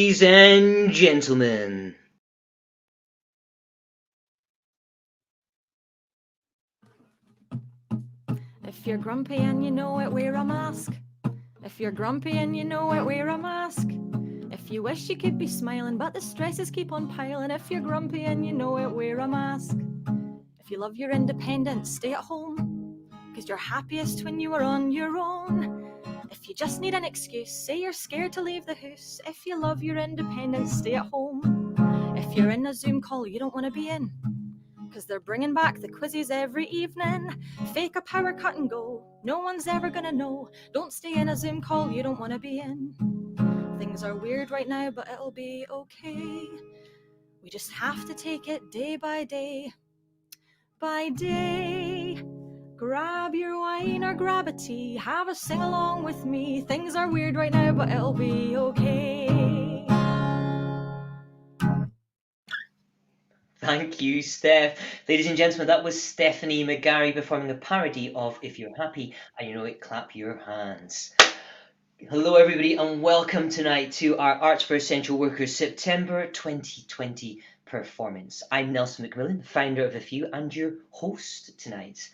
Ladies and gentlemen. If you're grumpy and you know it, wear a mask. If you're grumpy and you know it, wear a mask. If you wish you could be smiling, but the stresses keep on piling. If you're grumpy and you know it, wear a mask. If you love your independence, stay at home, 'cause you're happiest when you are on your own. If you just need an excuse, say you're scared to leave the house. If you love your independence, stay at home. If you're in a Zoom call you don't want to be in, 'cause they're bringing back the quizzes every evening. Fake a power cut and go, no one's ever gonna know. Don't stay in a Zoom call you don't want to be in. Things are weird right now, but it'll be okay. We just have to take it day by day. By day, grab your wine or grab a tea, have a sing along with me. Things are weird right now, but it'll be okay. Thank you, Steph. Ladies and gentlemen, that was Stephanie McGarry performing a parody of If You're Happy and You Know It, Clap Your Hands. Hello, everybody, and welcome tonight to our Arts for Essential Workers September 2020 performance. I'm Nelson McMillan, founder of A Few, and your host tonight.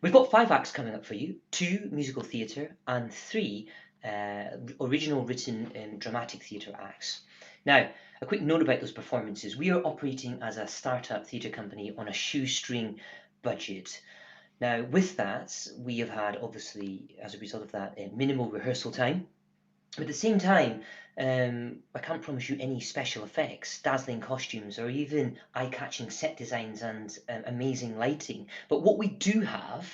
We've got 5 acts coming up for you, 2 musical theatre and 3 original written dramatic theatre acts. Now, a quick note about those performances. We are operating as a startup theatre company on a shoestring budget. Now, with that, we have had, obviously, as a result of that, minimal rehearsal time. But at the same time, I can't promise you any special effects, dazzling costumes, or even eye-catching set designs and amazing lighting. But what we do have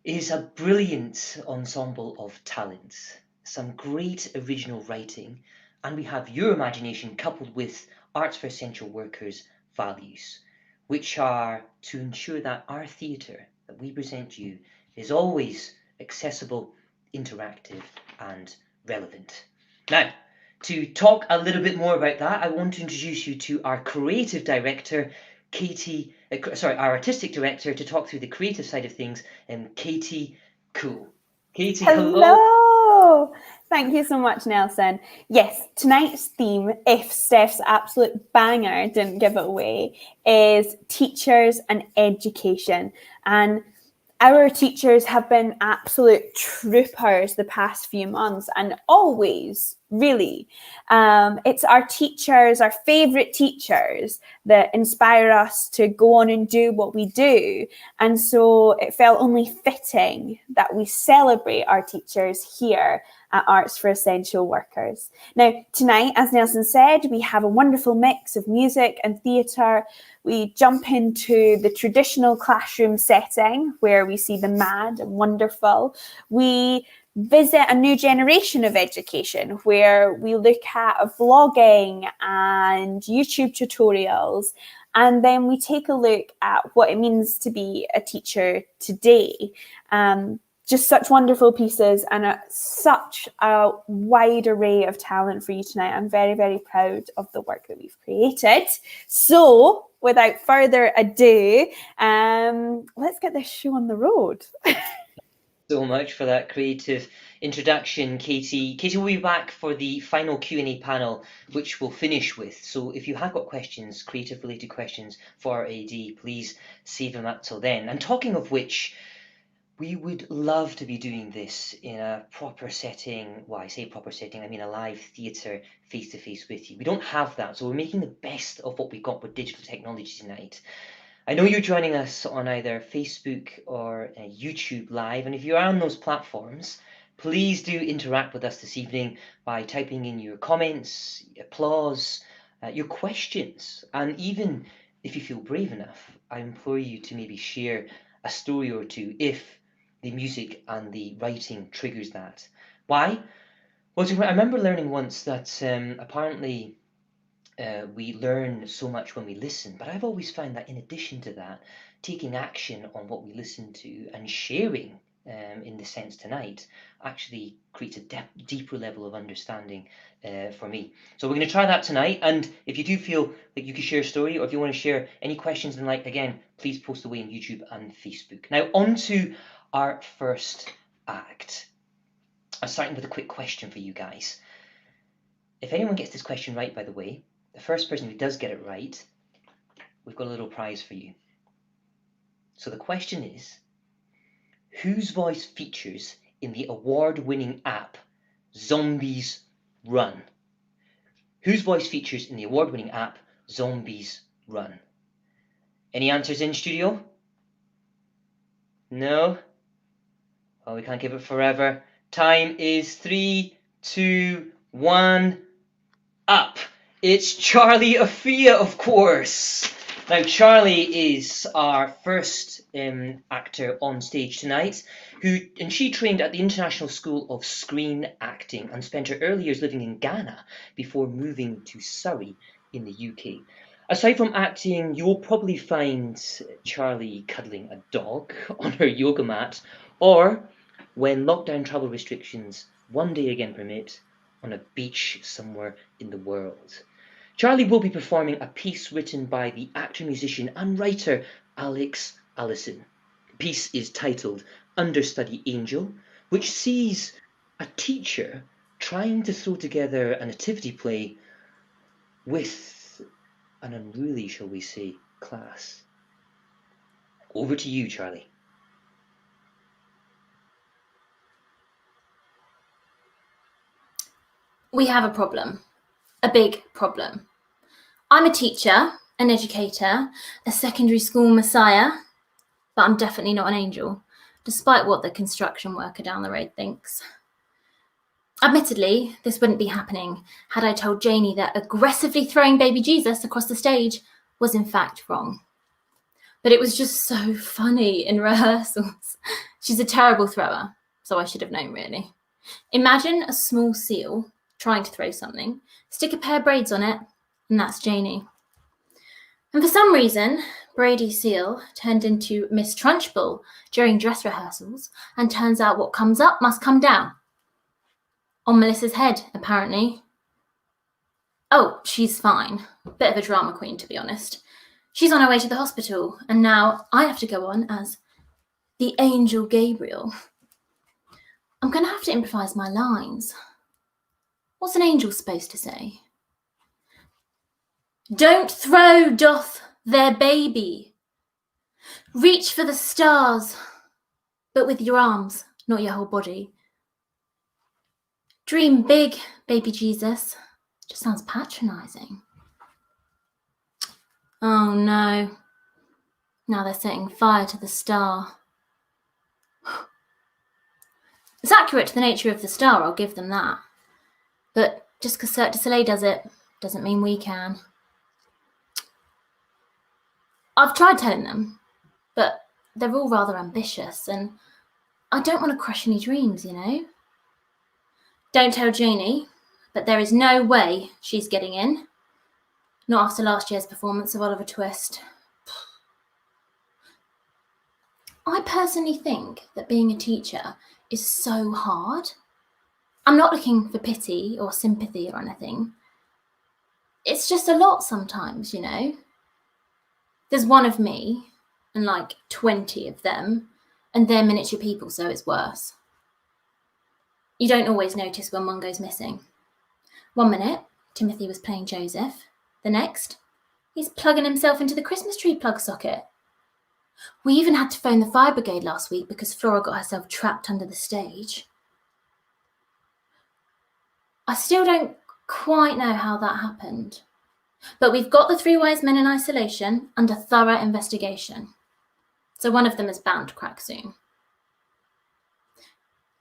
is a brilliant ensemble of talent, some great original writing, and we have your imagination coupled with Arts for Essential Workers values, which are to ensure that our theatre that we present you is always accessible, interactive, and relevant. Now, to talk a little bit more about that, I want to introduce you to our creative director, Katie, our artistic director, to talk through the creative side of things, Katie Cool. Katie, hello. Hello! Thank you so much, Nelson. Yes, tonight's theme, if Steph's absolute banger didn't give it away, is teachers and education. And our teachers have been absolute troopers the past few months, and always, really. It's our teachers, our favourite teachers, that inspire us to go on and do what we do. And so it felt only fitting that we celebrate our teachers here at Arts for Essential Workers. Now, tonight, as Nelson said, we have a wonderful mix of music and theatre. We jump into the traditional classroom setting where we see the mad and wonderful. We visit a new generation of education where we look at vlogging and YouTube tutorials. And then we take a look at what it means to be a teacher today. Just such wonderful pieces and such a wide array of talent for you tonight. I'm very, very proud of the work that we've created. So without further ado, let's get this show on the road. So much for that creative introduction, Katie. Katie will be back for the final Q&A panel, which we'll finish with. So if you have got questions, creative-related questions for our AD, please save them up till then. And talking of which, we would love to be doing this in a proper setting. Well, I say proper setting, I mean a live theatre face-to-face with you. We don't have that, so we're making the best of what we've got with digital technology tonight. I know you're joining us on either Facebook or YouTube Live, and if you're on those platforms, please do interact with us this evening by typing in your comments, applause, your questions, and even if you feel brave enough, I implore you to maybe share a story or two if the music and the writing triggers that. Why? Well, I remember learning once that apparently we learn so much when we listen, but I've always found that in addition to that, taking action on what we listen to and sharing in the sense tonight actually creates a deeper level of understanding for me. So we're going to try that tonight, and if you do feel that you can share a story, or if you want to share any questions and like, again, please post away on YouTube and Facebook. Now on to our first act. I'm starting with a quick question for you guys. If anyone gets this question right, by the way, the first person who does get it right, we've got a little prize for you. So the question is, whose voice features in the award-winning app Zombies Run? Whose voice features in the award-winning app Zombies Run? Any answers in studio? No? Oh, we can't give it forever. Time is 3, 2, 1, up. It's Charlie Afia, of course. Now, Charlie is our first actor on stage tonight, and she trained at the International School of Screen Acting and spent her early years living in Ghana before moving to Surrey in the UK. Aside from acting, you'll probably find Charlie cuddling a dog on her yoga mat, or, when lockdown travel restrictions one day again permit, on a beach somewhere in the world. Charlie will be performing a piece written by the actor, musician and writer Alex Allison. The piece is titled Understudy Angel, which sees a teacher trying to throw together a nativity play with an unruly, shall we say, class. Over to you, Charlie. We have a problem, a big problem. I'm a teacher, an educator, a secondary school messiah, but I'm definitely not an angel, despite what the construction worker down the road thinks. Admittedly, this wouldn't be happening had I told Janie that aggressively throwing baby Jesus across the stage was in fact wrong. But it was just so funny in rehearsals. She's a terrible thrower, so I should have known really. Imagine a small seal trying to throw something, stick a pair of braids on it, and that's Janie. And for some reason, Brady Seal turned into Miss Trunchbull during dress rehearsals, and turns out what comes up must come down. On Melissa's head, apparently. Oh, she's fine. Bit of a drama queen, to be honest. She's on her way to the hospital, and now I have to go on as the Angel Gabriel. I'm going to have to improvise my lines. What's an angel supposed to say? Don't throw doth their baby. Reach for the stars, but with your arms, not your whole body. Dream big, baby Jesus. Just sounds patronizing. Oh no. Now they're setting fire to the star. It's accurate to the nature of the star, I'll give them that. But just because Cirque du Soleil does it, doesn't mean we can. I've tried telling them, but they're all rather ambitious, and I don't want to crush any dreams, you know? Don't tell Janie, but there is no way she's getting in. Not after last year's performance of Oliver Twist. I personally think that being a teacher is so hard. I'm not looking for pity or sympathy or anything. It's just a lot sometimes, you know? There's one of me and like 20 of them, and they're miniature people, so it's worse. You don't always notice when one goes missing. 1 minute, Timothy was playing Joseph. The next, he's plugging himself into the Christmas tree plug socket. We even had to phone the fire brigade last week because Flora got herself trapped under the stage. I still don't quite know how that happened. But we've got the 3 wise men in isolation under thorough investigation. So one of them is bound to crack soon.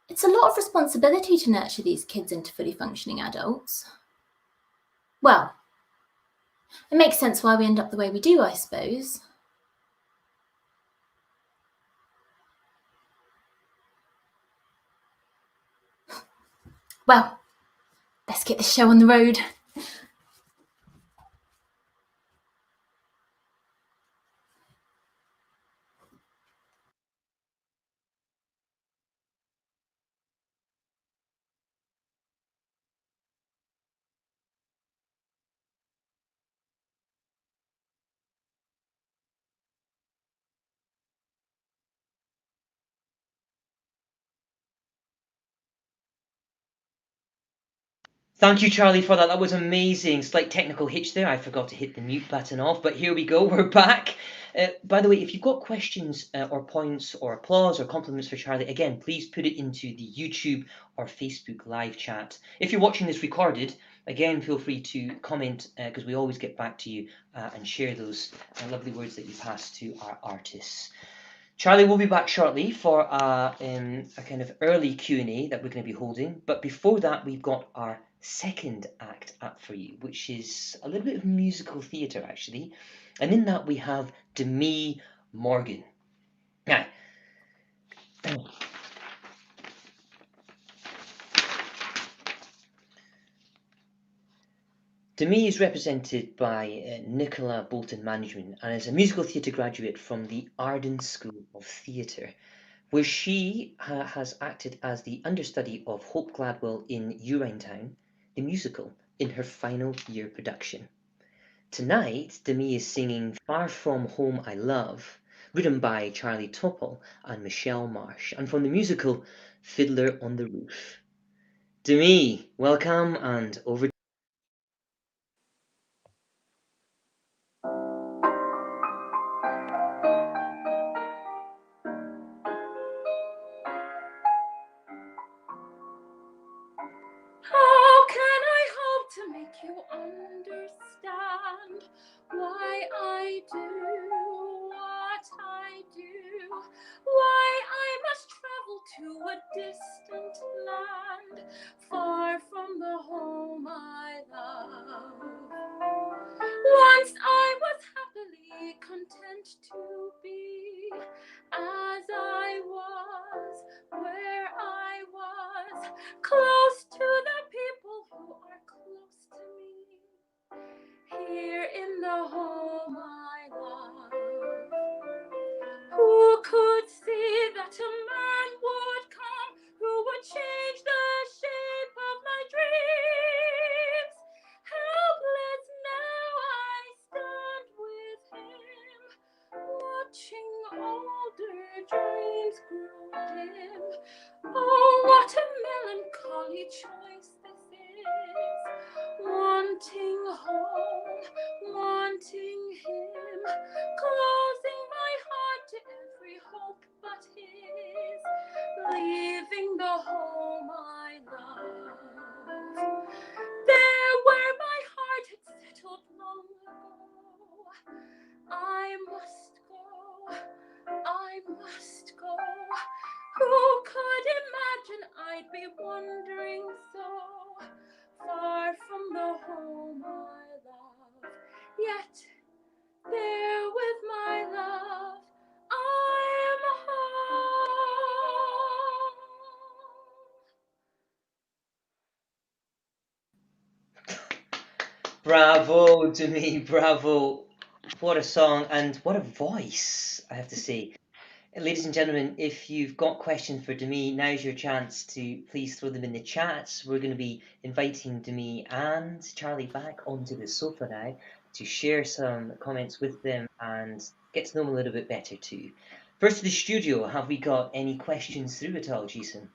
It's a lot of responsibility to nurture these kids into fully functioning adults. Well, it makes sense why we end up the way we do, I suppose. Well, let's get this show on the road. Thank you, Charlie, for that. That was amazing. Slight technical hitch there. I forgot to hit the mute button off, but here we go. We're back. By the way, if you've got questions or points or applause or compliments for Charlie, again, please put it into the YouTube or Facebook live chat. If you're watching this recorded, again, feel free to comment because we always get back to you and share those lovely words that you pass to our artists. Charlie will be back shortly for a kind of early Q&A that we're going to be holding. But before that, we've got our second act up for you, which is a little bit of musical theatre, actually. And in that, we have Demi Morgan. Now, Demi is represented by Nicola Bolton Management and is a musical theatre graduate from the Arden School of Theatre, where she has acted as the understudy of Hope Gladwell in Urinetown, the musical, in her final year production. Tonight, Demi is singing Far From Home I Love, written by Charlie Topol and Michelle Marsh, and from the musical Fiddler on the Roof. Demi, welcome, and over to How can I hope to make you understand why I do what I do? Why I must travel to a distant land, far from the home I love. Once I was happily content to be as I was, where I was, close to the people who are close to me, here in the home I love. Who could see that a man would come who would change the shape of my dreams? Helpless now I stand with him, watching older dreams grow dim. Oh, what a melancholy choice this is, wanting home, wanting him, closing my heart to every hope but his, leaving the home I love. There where my heart had settled long ago, I must go, I must go. Who could imagine I'd be wandering so far from the home I love? Yet there with my love I'm home. Bravo, Demi, bravo. What a song and what a voice, I have to say. Ladies and gentlemen, if you've got questions for Demi, now's your chance to please throw them in the chats. We're going to be inviting Demi and Charlie back onto the sofa now to share some comments with them and get to know them a little bit better too. First to the studio, have we got any questions through at all, Jason?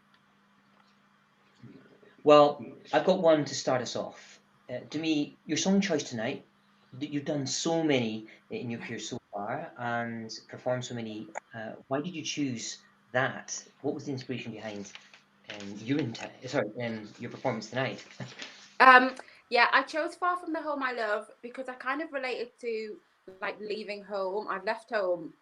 Well, I've got one to start us off. Demi, your song choice tonight, you've done so many in your career so far and performed so many. Why did you choose that? What was the inspiration behind your performance tonight? Yeah, I chose Far From the Home I Love because I kind of related to like leaving home. I've left home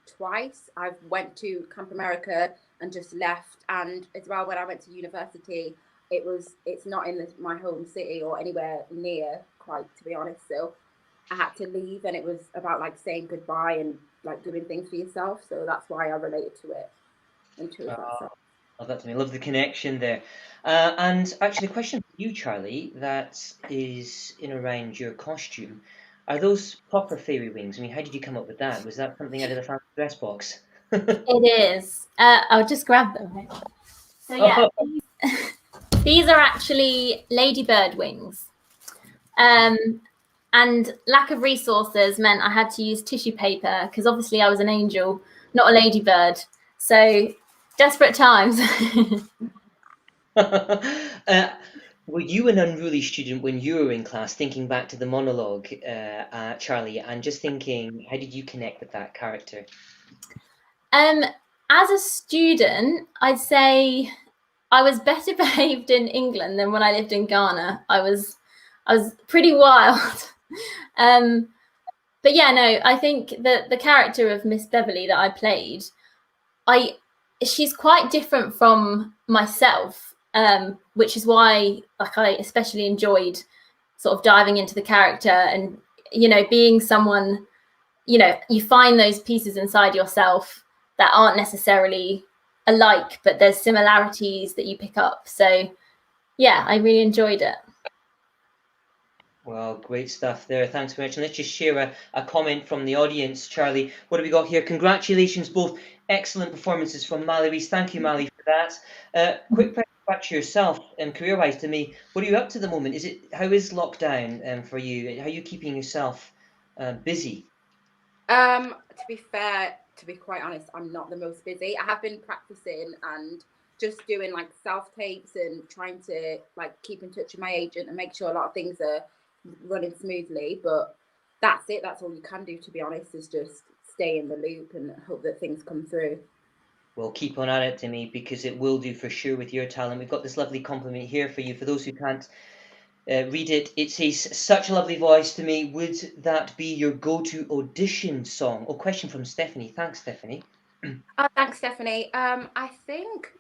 twice. I've went to Camp America and just left, and as well when I went to university, it's not in my home city or anywhere near, quite to be honest. So I had to leave, and it was about like saying goodbye and like doing things for yourself. So that's why I related to it and chose that song. Oh, that's me. I love the connection there. And actually, the question for you, Charlie, that is in around your costume. Are those proper fairy wings? I mean, how did you come up with that? Was that something out of the fancy dress box? It is. I'll just grab them. So yeah, these are actually ladybird wings. And lack of resources meant I had to use tissue paper because obviously I was an angel, not a ladybird. So desperate times. Were you an unruly student when you were in class, thinking back to the monologue, Charlie, and just thinking, how did you connect with that character? As a student, I'd say I was better behaved in England than when I lived in Ghana. I was pretty wild. But yeah, no, I think that the character of Miss Beverly that I played, she's quite different from myself, which is why like I especially enjoyed sort of diving into the character and, you know, being someone, you know, you find those pieces inside yourself that aren't necessarily alike, but there's similarities that you pick up. So yeah, I really enjoyed it. Well, great stuff there. Thanks very much. And let's just share a comment from the audience. Charlie, what have we got here? Congratulations, both excellent performances from Mally Reese. Thank you, Mally, for that. Quick question back to yourself and career-wise to me. What are you up to at the moment? How is lockdown for you? How are you keeping yourself busy? To be fair, to be quite honest, I'm not the most busy. I have been practicing and just doing like self-tapes and trying to like keep in touch with my agent and make sure a lot of things are running smoothly, but that's it. That's all you can do, to be honest, is just stay in the loop and hope that things come through. Well, keep on at it, to me, because it will do for sure with your talent. We've got this lovely compliment here for you. For those who can't read it, it says, such a lovely voice to me. Would that be your go-to audition song? Oh, question from Stephanie. Thanks, Stephanie. Oh, thanks, Stephanie. I think,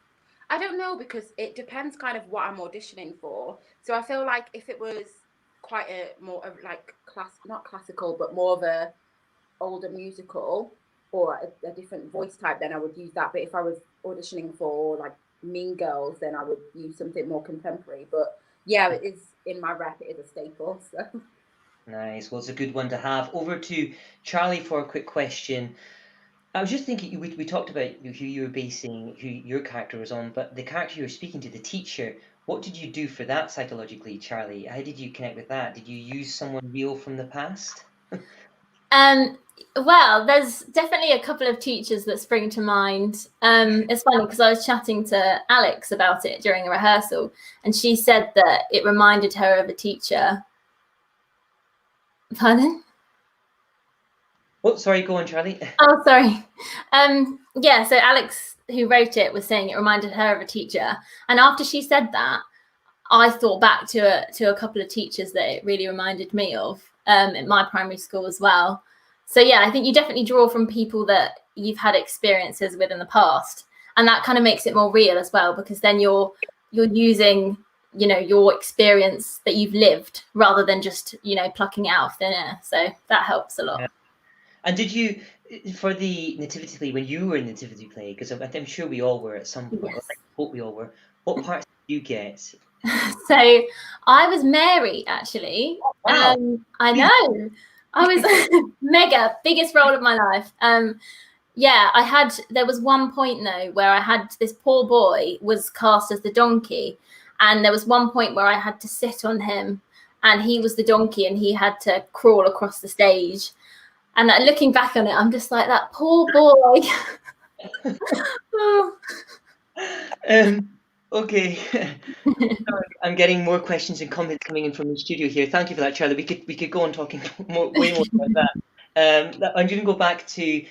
I don't know, because it depends kind of what I'm auditioning for. So I feel like if it was quite a more of like not classical, but more of a older musical or a different voice type, then I would use that. But if I was auditioning for like Mean Girls, then I would use something more contemporary. But yeah, it is in my rep. It is a staple. So. Nice. Well, it's a good one to have. Over to Charlie for a quick question. I was just thinking, we talked about who you were basing, who your character was on, but the character you were speaking to, the teacher, what did you do for that psychologically, Charlie? How did you connect with that? Did you use someone real from the past? Well, there's definitely a couple of teachers that spring to mind. It's funny because I was chatting to Alex about it during a rehearsal, and she said that it reminded her of a teacher. Pardon? Oh, sorry, go on, Charlie. Oh, sorry. Yeah, so Alex, who wrote it, was saying it reminded her of a teacher. And after she said that, I thought back to a couple of teachers that it really reminded me of at my primary school as well. So yeah, I think you definitely draw from people that you've had experiences with in the past, and that kind of makes it more real as well, because then you're using, you know, your experience that you've lived rather than just, you know, plucking it out of thin air. So that helps a lot. Yeah. And did you, for the nativity play, when you were in the nativity play, because I'm sure we all were at some point, Yes. I hope we all were, what parts did you get? So I was Mary, actually. Wow. I know. I was mega, biggest role of my life. Yeah, there was one point though where I had this poor boy was cast as the donkey, and there was one point where I had to sit on him, and he was the donkey, and he had to crawl across the stage. And looking back on it, I'm just like, that poor boy. Oh. Okay. Sorry, I'm getting more questions and comments coming in from the studio here. Thank you for that, Charlie. We could go on talking way more about that. I'm going to go back to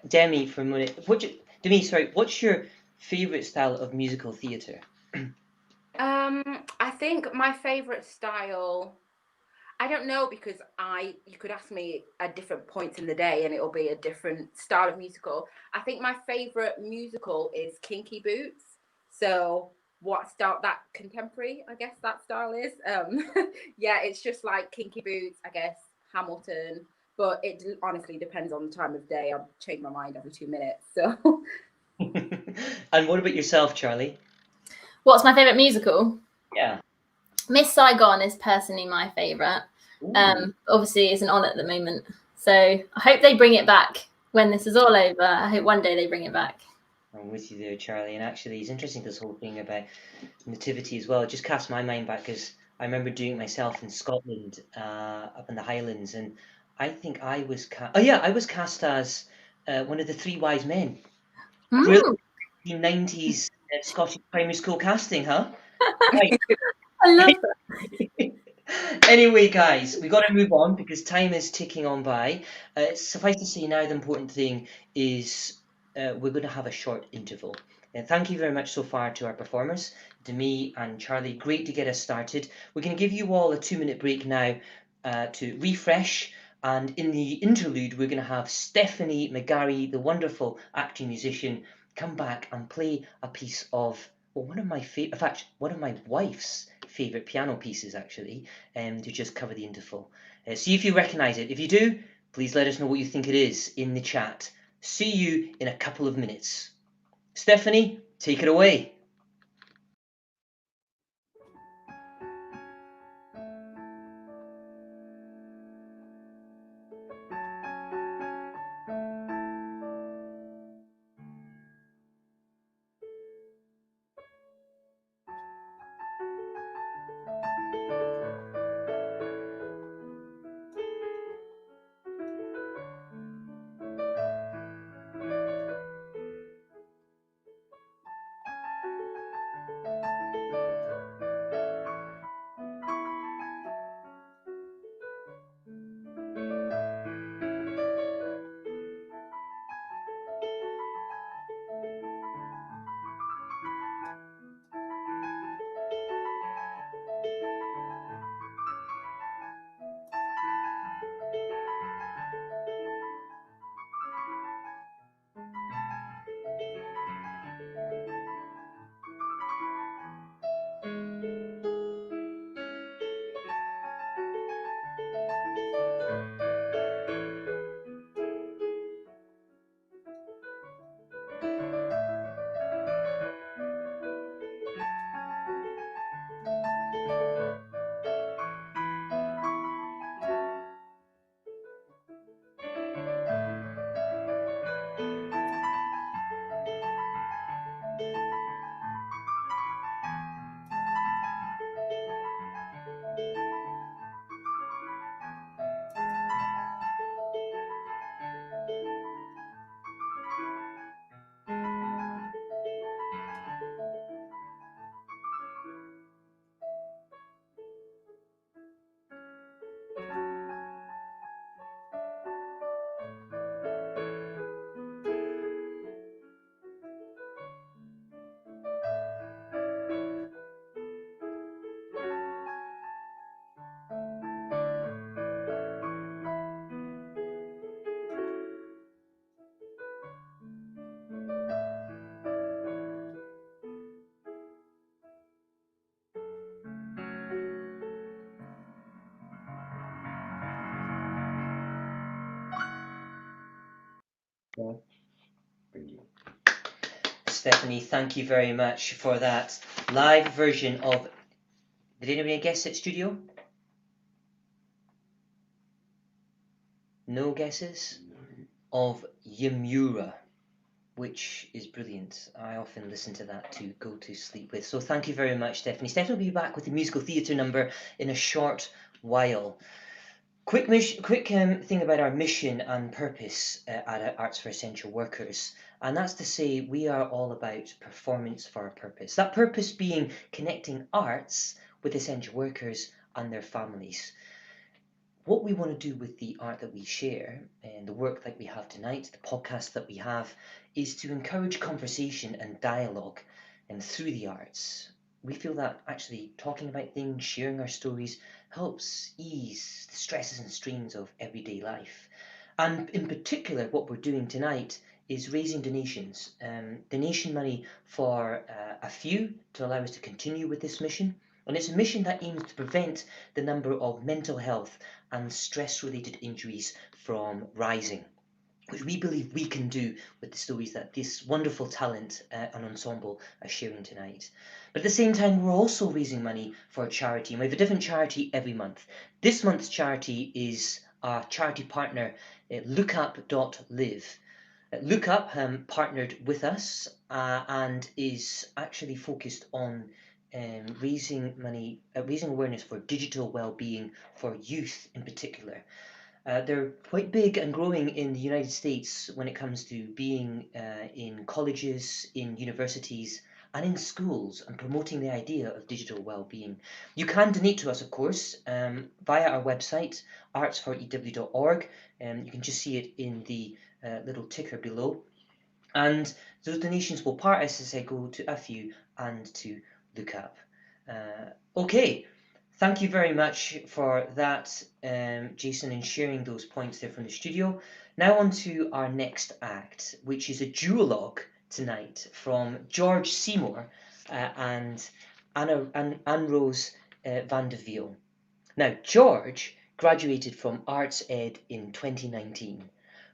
Demi for a minute. What's your favourite style of musical theatre? I think my favourite style, I don't know, because you could ask me at different points in the day and it'll be a different style of musical. I think my favourite musical is Kinky Boots. So what style, that contemporary, I guess that style is. Yeah, it's just like Kinky Boots, I guess, Hamilton. But it honestly depends on the time of day. I'll change my mind every 2 minutes. So. And what about yourself, Charlie? What's my favourite musical? Yeah. Miss Saigon is personally my favourite. Obviously isn't on at the moment. So I hope they bring it back when this is all over. I hope one day they bring it back. I'm with you there, Charlie. And actually, it's interesting, this whole thing about nativity as well. It just cast my mind back, because I remember doing it myself in Scotland, up in the Highlands. And I think I was cast. Oh, yeah, I was cast as one of the three wise men. Really? 90s Scottish primary school casting, huh? Right. I love that. Anyway, guys, we got to move on because time is ticking on by. Suffice to say, now the important thing is we're going to have a short interval. Thank you very much so far to our performers, Demi and Charlie. Great to get us started. We're going to give you all a 2-minute break now to refresh. And in the interlude, we're going to have Stephanie McGarry, the wonderful acting musician, come back and play a piece of, well, one of my favorite, in fact, one of my wife's favorite piano pieces, actually, to just cover the interval. See if you recognize it. If you do, please let us know what you think it is in the chat. See you in a couple of minutes. Stephanie, take it away. Stephanie, thank you very much for that live version of, did anybody guess it, studio? No guesses? Of Yamura, which is brilliant. I often listen to that to go to sleep with. So thank you very much, Stephanie. Stephanie will be back with the musical theatre number in a short while. Quick thing about our mission and purpose at Arts for Essential Workers, and that's to say we are all about performance for a purpose. That purpose being connecting arts with essential workers and their families. What we want to do with the art that we share and the work that we have tonight, the podcast that we have, is to encourage conversation and dialogue through the arts. We feel that actually talking about things, sharing our stories, helps ease the stresses and strains of everyday life. And in particular, what we're doing tonight is raising donations, donation money for a few to allow us to continue with this mission. And it's a mission that aims to prevent the number of mental health and stress-related injuries from rising, which we believe we can do with the stories that this wonderful talent and ensemble are sharing tonight. But at the same time, we're also raising money for a charity, and we have a different charity every month. This month's charity is our charity partner, lookup.live. Lookup partnered with us and is actually focused on raising awareness for digital well-being for youth in particular. They're quite big and growing in the United States when it comes to being in colleges, in universities, and in schools and promoting the idea of digital well-being. You can donate to us, of course, via our website, arts4ew.org. You can just see it in the little ticker below. And those donations will part, as I say, go to AFU and to Look Up. Okay, thank you very much for that, Jason, and sharing those points there from the studio. Now on to our next act, which is a duologue tonight from George Seymour and Anne-Rose van der Wiel. Now, George graduated from Arts Ed in 2019.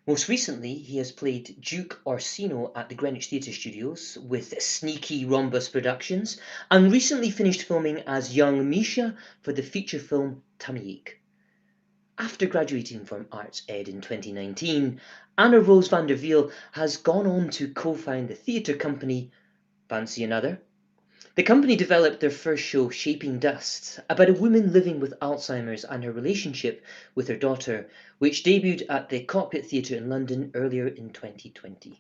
Most recently, he has played Duke Orsino at the Greenwich Theatre Studios with Sneaky Rhombus Productions, and recently finished filming as young Misha for the feature film Tummy Ache. After graduating from Arts Ed in 2019, Anne-Rose van der Wiel has gone on to co-found the theatre company Fancy Another. The company developed their first show, Shaping Dust, about a woman living with Alzheimer's and her relationship with her daughter, which debuted at the Cockpit Theatre in London earlier in 2020.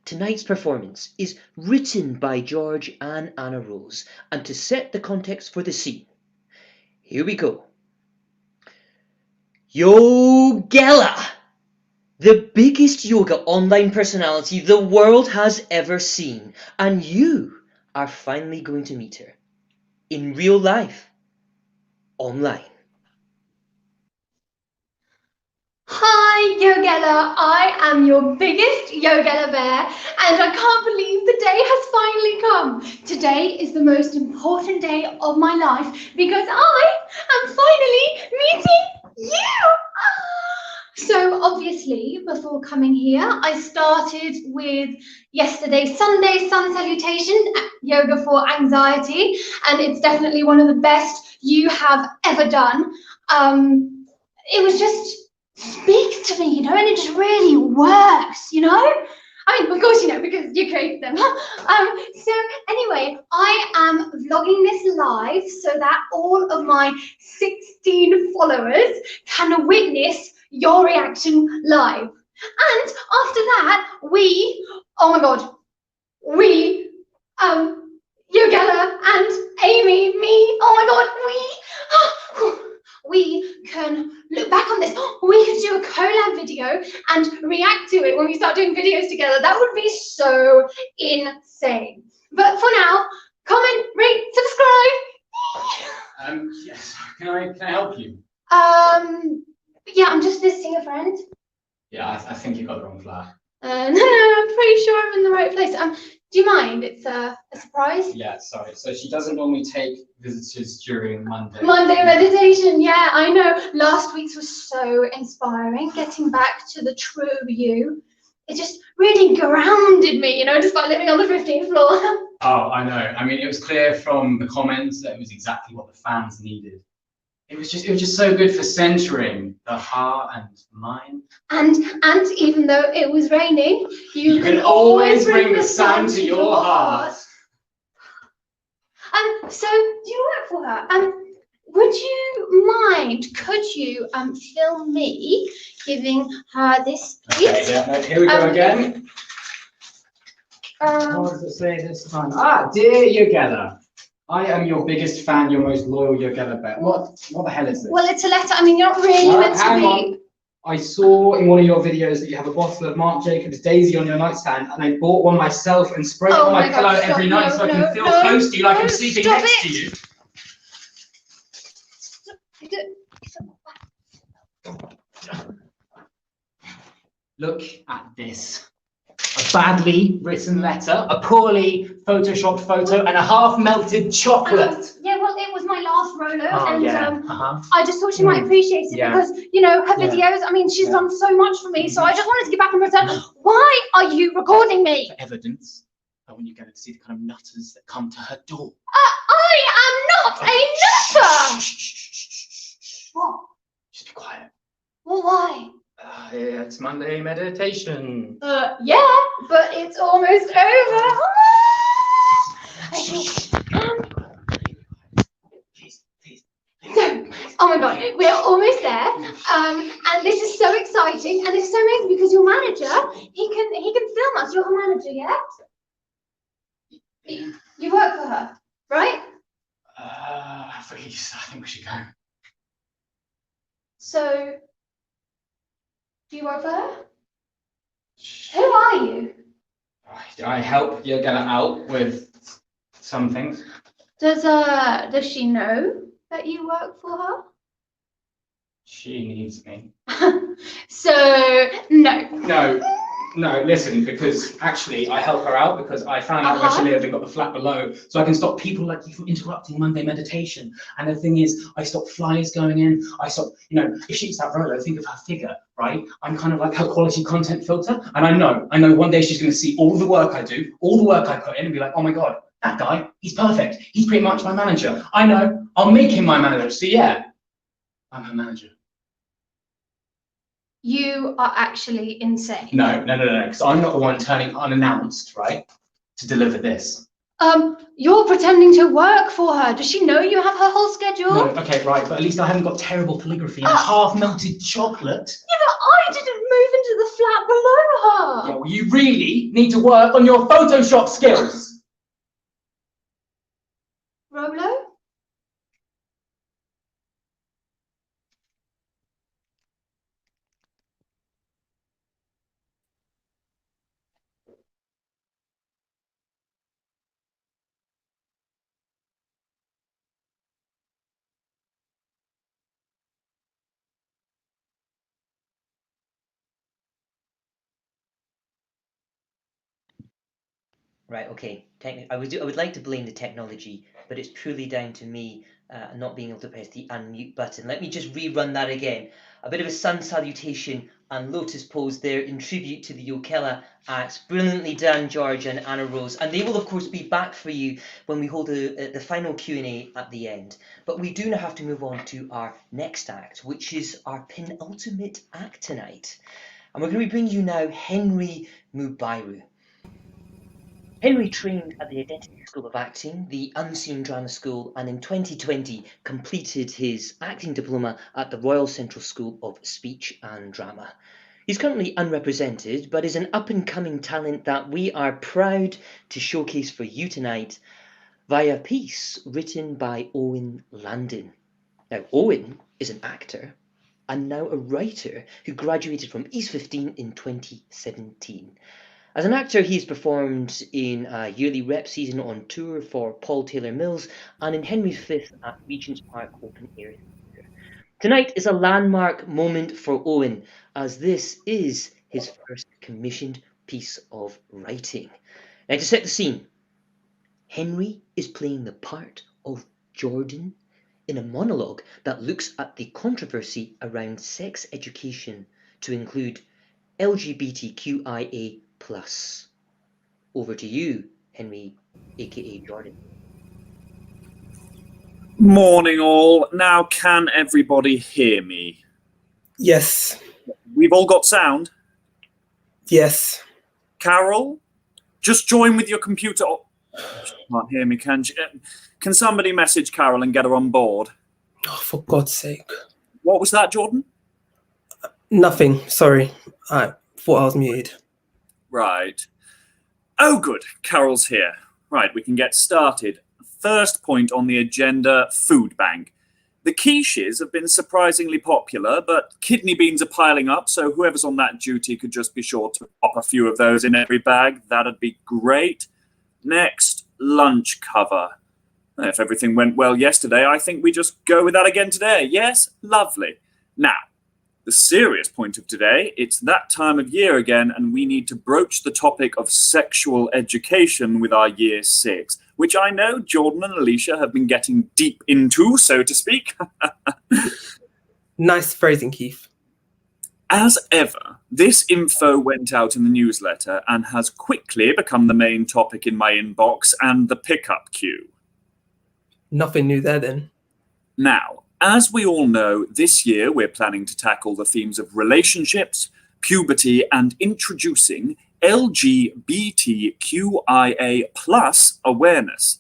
Tonight's performance is written by George and Anne-Rose, and to set the context for the scene, here we go. Yogella! The biggest yoga online personality the world has ever seen, and you are finally going to meet her. In real life. Online. Hi, Yogella. I am your biggest Yogella bear, and I can't believe the day has finally come. Today is the most important day of my life because I am finally meeting you. So obviously, before coming here, I started with yesterday's Sunday sun salutation, yoga for anxiety, and it's definitely one of the best you have ever done. It was just speaks to me, you know, and it just really works, you know? I mean, of course, you know, because you created them. So anyway, I am vlogging this live so that all of my 16 followers can witness your reaction live. And after that, oh my God, Yogella and Amy, we can look back on this. We could do a collab video and react to it when we start doing videos together. That would be so insane. But for now, comment, rate, subscribe. Yes. Can I help you? Yeah, I'm just visiting a friend. Yeah, I think you got the wrong flag. No, I'm pretty sure I'm in the right place. Do you mind? It's a surprise. Yeah, sorry. So she doesn't normally take visitors during Monday. Monday meditation, yeah, I know. Last week's was so inspiring. Getting back to the true you. It just really grounded me, you know, despite living on the 15th floor. Oh, I know. I mean, it was clear from the comments that it was exactly what the fans needed. It was just so good for centering the heart and mind. And even though it was raining, you can always bring the sun to your heart. So do you work for her? Would you mind? Could you film me giving her this gift? Okay, yeah, no, here we go again. What does it say this time? Dear Yogella, I am your biggest fan, your most loyal Yogella bear. What the hell is this? Well, it's a letter. I mean, you're not really meant to be. On. I saw in one of your videos that you have a bottle of Marc Jacobs Daisy on your nightstand, and I bought one myself and spray it on my pillow every night so I can feel close to you, like I'm sleeping next to you. Look at this. A badly written letter, a poorly photoshopped photo, and a half-melted chocolate. Yeah, well, it was my last Rolo, and I just thought she might appreciate it because, you know, her videos, I mean, she's done so much for me, so I just wanted to give back in return. Why are you recording me? For evidence. I want you going to see the kind of nutters that come to her door. I am not a nutter! What? Just be quiet. Well, why? It's Monday meditation. Yeah, but it's almost over. Please. Oh my God, we're almost there. And this is so exciting, and it's so amazing because your manager, he can film us. You're the manager, yeah? You work for her, right? Please, I think we should go. So, do you work for her? Who are you? I help Yogela out with some things. Does she know that you work for her? She needs me. So, no. No, listen, because actually I help her out because I found out where she lived and got the flat below, so I can stop people like you from interrupting Monday meditation. And the thing is, I stop flies going in, I stop, if she eats that Rolo, think of her figure, right? I'm kind of like her quality content filter, and I know one day she's going to see all the work I do, all the work I put in, and be like, oh my God, that guy, he's perfect. He's pretty much my manager. I know, I'll make him my manager, so yeah, I'm her manager. You are actually insane. No, because I'm not the one turning unannounced, right, to deliver this. You're pretending to work for her. Does she know you have her whole schedule? No, okay, right, but at least I haven't got terrible calligraphy and half-melted chocolate. Yeah, but I didn't move into the flat below her. Yeah, well, you really need to work on your Photoshop skills. Rolo? Right, okay. I would like to blame the technology, but it's purely down to me not being able to press the unmute button. Let me just rerun that again. A bit of a sun salutation and lotus pose there in tribute to the Yokela acts. Brilliantly done, George and Anna Rose. And they will, of course, be back for you when we hold the final Q&A at the end. But we do now have to move on to our next act, which is our penultimate act tonight. And we're going to be bringing you now Henry Mubairu. Henry trained at the Identity School of Acting, the Unseen Drama School, and in 2020 completed his acting diploma at the Royal Central School of Speech and Drama. He's currently unrepresented, but is an up-and-coming talent that we are proud to showcase for you tonight via a piece written by Owen Landon. Now, Owen is an actor and now a writer who graduated from East 15 in 2017. As an actor, he's performed in a yearly rep season on tour for Paul Taylor Mills and in Henry V at Regent's Park Open Air Theatre. Tonight is a landmark moment for Owen, as this is his first commissioned piece of writing. Now, to set the scene, Henry is playing the part of Jordan in a monologue that looks at the controversy around sex education to include LGBTQIA+. Over to you, Henry, aka Jordan. Morning all. Now can everybody hear me? Yes. We've all got sound? Yes. Carol, just join with your computer. Oh, she can't hear me, can she? Can somebody message Carol and get her on board? Oh, for God's sake. What was that, Jordan? Nothing. Sorry. I thought I was muted. Right. Oh, good. Carol's here. Right, we can get started. First point on the agenda, food bank. The quiches have been surprisingly popular, but kidney beans are piling up, so whoever's on that duty could just be sure to pop a few of those in every bag. That'd be great. Next, lunch cover. If everything went well yesterday, I think we just go with that again today. Yes? Lovely. Now, the serious point of today, it's that time of year again, and we need to broach the topic of sexual education with our Year 6, which I know Jordan and Alicia have been getting deep into, so to speak. Nice phrasing, Keith. As ever, this info went out in the newsletter and has quickly become the main topic in my inbox and the pickup queue. Nothing new there then. Now, as we all know, this year we're planning to tackle the themes of relationships, puberty, and introducing LGBTQIA+ awareness.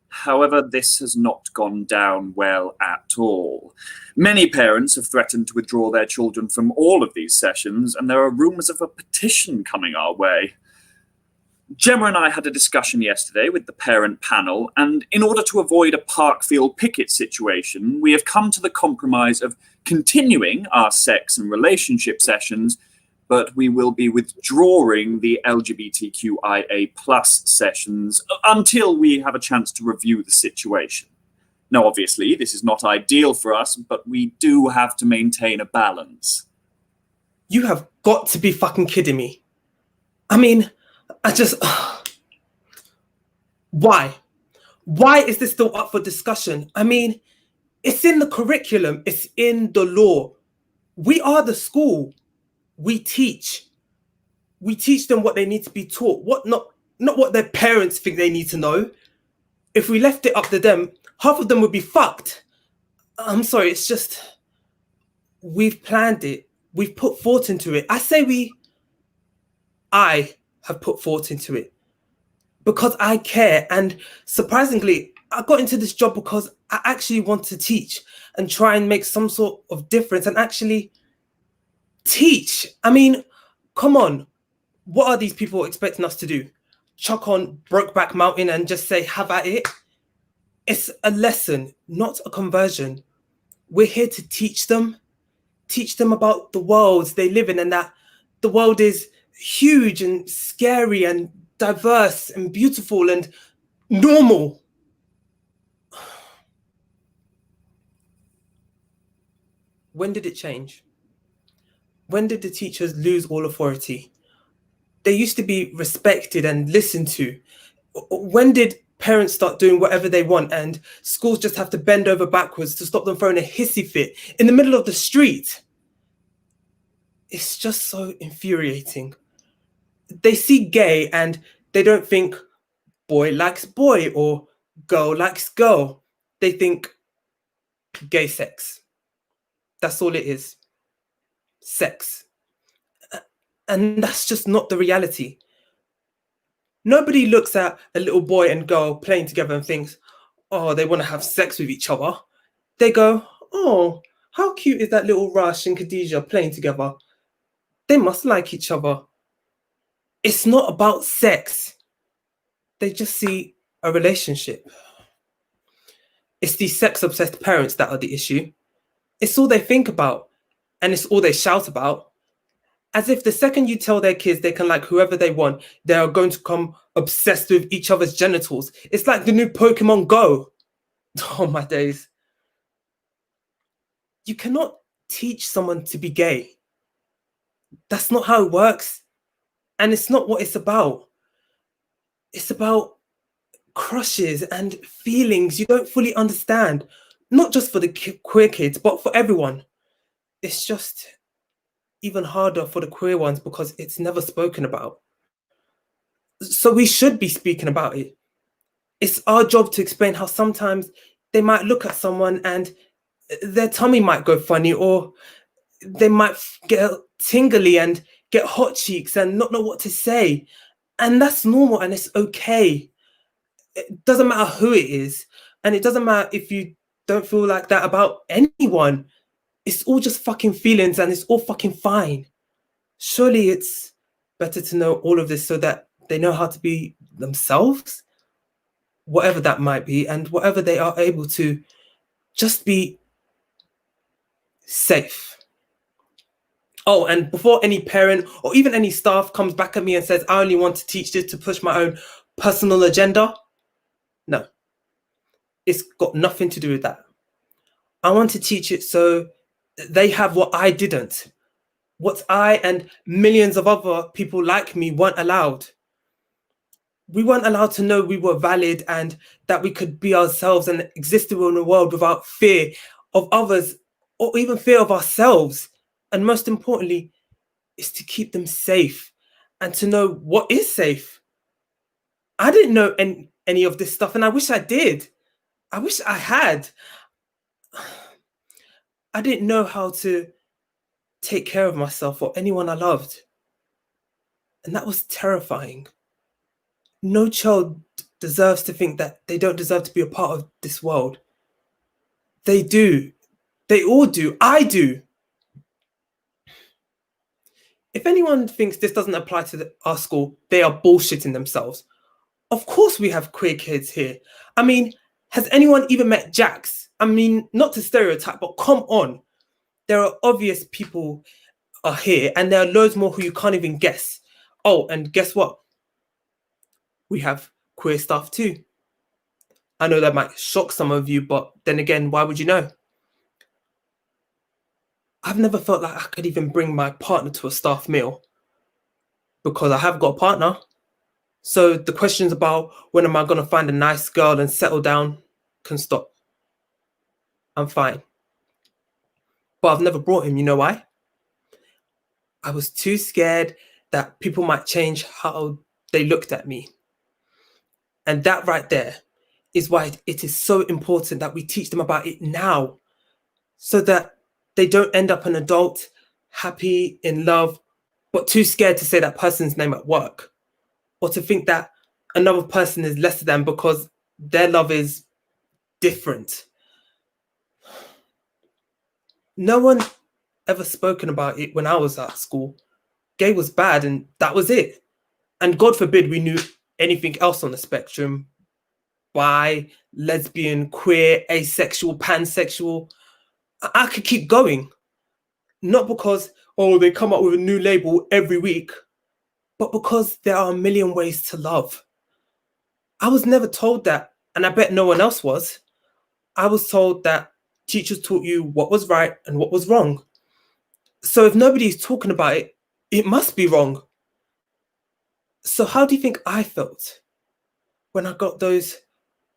However, this has not gone down well at all. Many parents have threatened to withdraw their children from all of these sessions, and there are rumours of a petition coming our way. Gemma and I had a discussion yesterday with the parent panel, and in order to avoid a Parkfield Pickett situation, we have come to the compromise of continuing our sex and relationship sessions, but we will be withdrawing the LGBTQIA+ sessions until we have a chance to review the situation. Now, obviously, this is not ideal for us, but we do have to maintain a balance. You have got to be fucking kidding me. I mean, why? Why is this still up for discussion? I mean, it's in the curriculum, it's in the law. We are the school. We teach. We teach them what they need to be taught, not what their parents think they need to know. If we left it up to them, half of them would be fucked. I'm sorry, it's just, we've planned it. We've put thought into it. I have put thought into it because I care. And surprisingly, I got into this job because I actually want to teach and try and make some sort of difference and actually teach. I mean, come on. What are these people expecting us to do? Chuck on Brokeback Mountain and just say, have at it? It's a lesson, not a conversion. We're here to teach them about the worlds they live in and that the world is huge and scary and diverse and beautiful and normal. When did it change? When did the teachers lose all authority? They used to be respected and listened to. When did parents start doing whatever they want and schools just have to bend over backwards to stop them throwing a hissy fit in the middle of the street? It's just so infuriating. They see gay and they don't think boy likes boy or girl likes girl. They think gay sex. That's all it is. Sex. And that's just not the reality. Nobody looks at a little boy and girl playing together and thinks, oh, they want to have sex with each other. They go, oh, how cute is that little Rush and Khadijah playing together? They must like each other. It's not about sex. They just see a relationship. It's these sex-obsessed parents that are the issue. It's all they think about, and it's all they shout about. As if the second you tell their kids they can like whoever they want, they are going to become obsessed with each other's genitals. It's like the new Pokemon Go. Oh my days. You cannot teach someone to be gay. That's not how it works. And it's not what it's about. It's about crushes and feelings you don't fully understand. Not just for the queer kids, but for everyone. It's just even harder for the queer ones because it's never spoken about. So we should be speaking about it. It's our job to explain how sometimes they might look at someone and their tummy might go funny, or they might get tingly and get hot cheeks and not know what to say. And that's normal and it's okay. It doesn't matter who it is. And it doesn't matter if you don't feel like that about anyone. It's all just fucking feelings and it's all fucking fine. Surely it's better to know all of this so that they know how to be themselves, whatever that might be, and whatever they are able to just be safe. Oh, and before any parent or even any staff comes back at me and says, I only want to teach this to push my own personal agenda. No, it's got nothing to do with that. I want to teach it so they have what I didn't, what I and millions of other people like me weren't allowed. We weren't allowed to know we were valid and that we could be ourselves and exist in a world without fear of others or even fear of ourselves. And most importantly, is to keep them safe and to know what is safe. I didn't know any of this stuff, and I wish I did. I wish I had. I didn't know how to take care of myself or anyone I loved. And that was terrifying. No child deserves to think that they don't deserve to be a part of this world. They do. They all do. I do. If anyone thinks this doesn't apply to our school, they are bullshitting themselves. Of course we have queer kids here. I mean, has anyone even met Jax? I mean, not to stereotype, but come on. There are obvious people are here, and there are loads more who you can't even guess. Oh, and guess what? We have queer staff too. I know that might shock some of you, but then again, why would you know? I've never felt like I could even bring my partner to a staff meal because I have got a partner. So the questions about when am I going to find a nice girl and settle down can stop. I'm fine. But I've never brought him. You know why? I was too scared that people might change how they looked at me. And that right there is why it is so important that we teach them about it now, so that they don't end up an adult, happy, in love, but too scared to say that person's name at work, or to think that another person is lesser than because their love is different. No one ever spoken about it when I was at school. Gay was bad and that was it. And God forbid we knew anything else on the spectrum. Bi, lesbian, queer, asexual, pansexual. I could keep going. Not because, oh, they come up with a new label every week, but because there are a million ways to love. I was never told that, and I bet no one else was. I was told that teachers taught you what was right and what was wrong. So if nobody's talking about it, it must be wrong. So how do you think I felt when I got those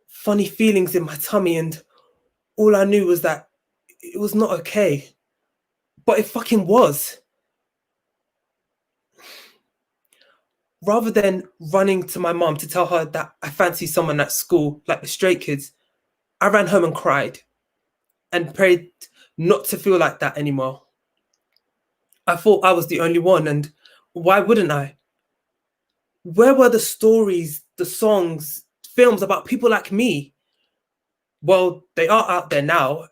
funny feelings in my tummy and all I knew was that it was not okay? But it fucking was. Rather than running to my mom to tell her that I fancy someone at school, like the straight kids, I ran home and cried and prayed not to feel like that anymore. I thought I was the only one, and why wouldn't I? Where were the stories, the songs, films about people like me? Well, they are out there now,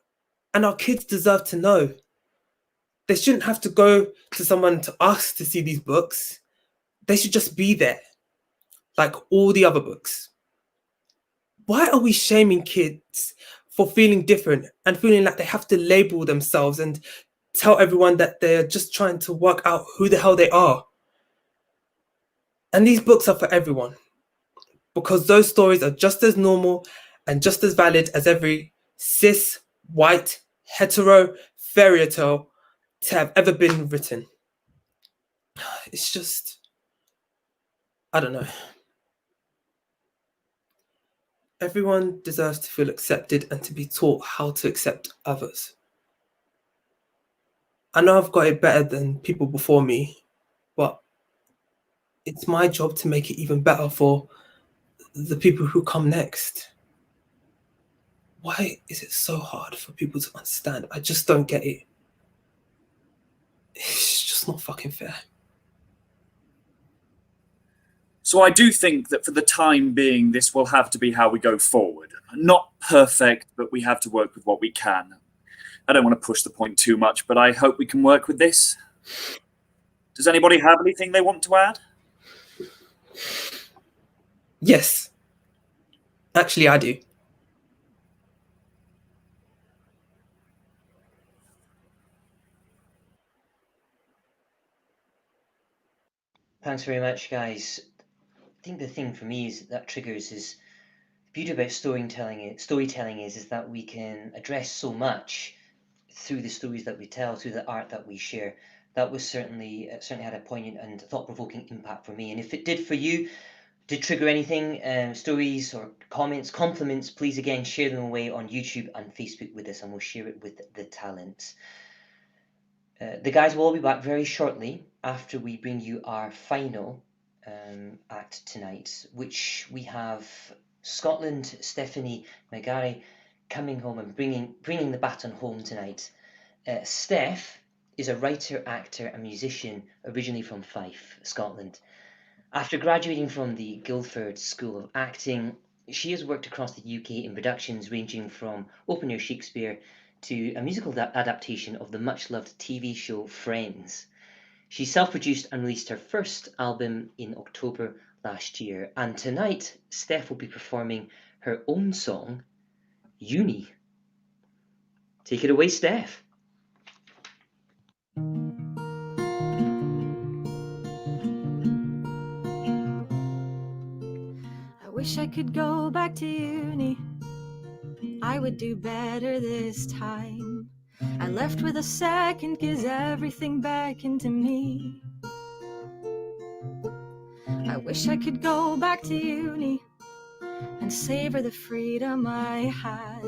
and our kids deserve to know. They shouldn't have to go to someone to ask to see these books. They should just be there, like all the other books. Why are we shaming kids for feeling different and feeling like they have to label themselves and tell everyone that they're just trying to work out who the hell they are? And these books are for everyone, because those stories are just as normal and just as valid as every cis, white, hetero fairy tale to have ever been written. It's just, I don't know. Everyone deserves to feel accepted and to be taught how to accept others. I know I've got it better than people before me, but it's my job to make it even better for the people who come next. Why is it so hard for people to understand? I just don't get it. It's just not fucking fair. So I do think that for the time being, this will have to be how we go forward. Not perfect, but we have to work with what we can. I don't want to push the point too much, but I hope we can work with this. Does anybody have anything they want to add? Yes. Actually, I do. Thanks very much, guys. I think the thing for me is that triggers is the beauty about storytelling is that we can address so much through the stories that we tell, through the art that we share. That was certainly had a poignant and thought-provoking impact for me. And if it did for you, did trigger anything, stories or comments, compliments, please again share them away on YouTube and Facebook with us, and we'll share it with the talents. The guys will all be back very shortly after we bring you our final act tonight, which we have Scotland, Stephanie McGarry coming home and bringing the baton home tonight. Steph is a writer, actor and musician originally from Fife, Scotland. After graduating from the Guildford School of Acting, she has worked across the UK in productions ranging from open air Shakespeare to a musical adaptation of the much loved TV show Friends. She self-produced and released her first album in October last year. And tonight, Steph will be performing her own song, Uni. Take it away, Steph. I wish I could go back to uni. I would do better this time. I left with a second, 'cause everything beckoned to me. I wish I could go back to uni and savor the freedom I had.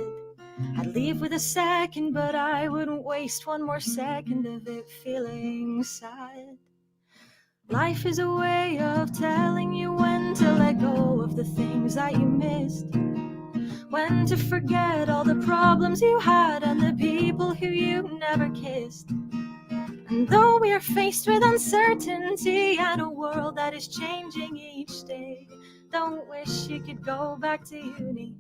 I'd leave with a second, but I wouldn't waste one more second of it feeling sad. Life is a way of telling you when to let go of the things that you missed, when to forget all the problems you had and the people who you never kissed. And though we are faced with uncertainty and a world that is changing each day, don't wish you could go back to uni.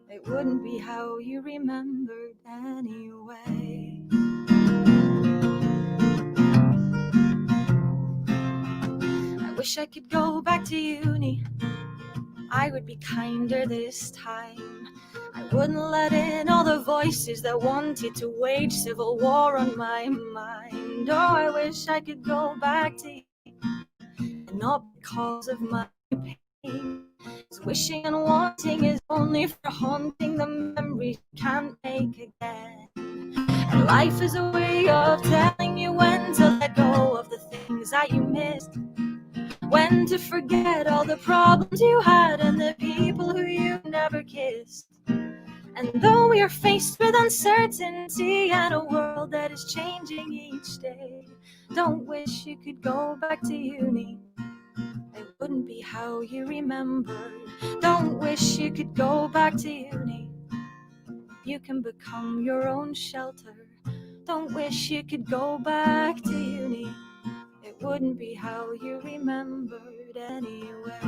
It wouldn't be how you remembered anyway. I wish I could go back to uni. I would be kinder this time. I wouldn't let in all the voices that wanted to wage civil war on my mind. Oh, I wish I could go back to you, and not because of my pain. 'Cause wishing and wanting is only for haunting the memories you can't make again. And life is a way of telling you when to let go of the things that you missed, when to forget all the problems you had and the people who you never kissed. And though we are faced with uncertainty and a world that is changing each day, don't wish you could go back to uni. It wouldn't be how you remembered. Don't wish you could go back to uni. You can become your own shelter. Don't wish you could go back to uni. It wouldn't be how you remembered anyway.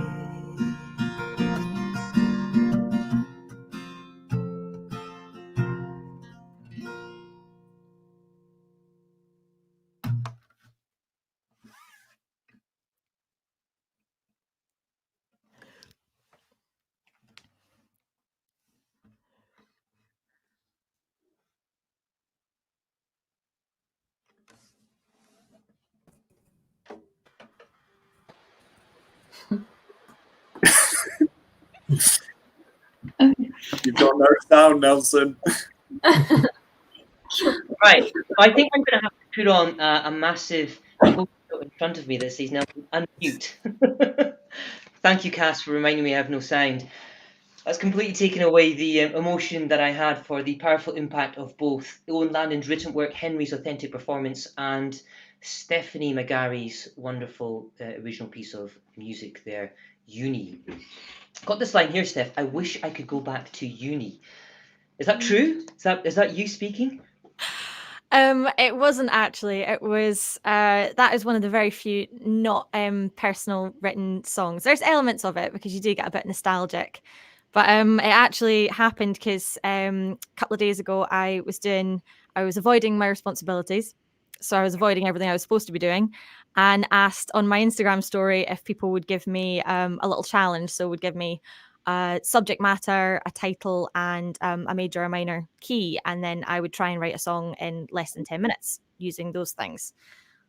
You've got no sound, Nelson. Right, so I think I'm going to have to put on a massive post-it in front of me that says Nelson unmute. Thank you, Cass, for reminding me I have no sound. That's completely taken away the emotion that I had for the powerful impact of both Owen Landon's written work, Henry's authentic performance, and Stephanie McGarry's wonderful original piece of music there, Uni. Got this line here, Steph. I wish I could go back to uni. Is that true? Is that you speaking? It wasn't actually. It was that is one of the very few not personal written songs. There's elements of it because you do get a bit nostalgic, but it actually happened because a couple of days ago I was avoiding my responsibilities, so I was avoiding everything I was supposed to be doing, and asked on my Instagram story if people would give me a little challenge. So would give me subject matter, a title, and a major or minor key, and then I would try and write a song in less than 10 minutes using those things.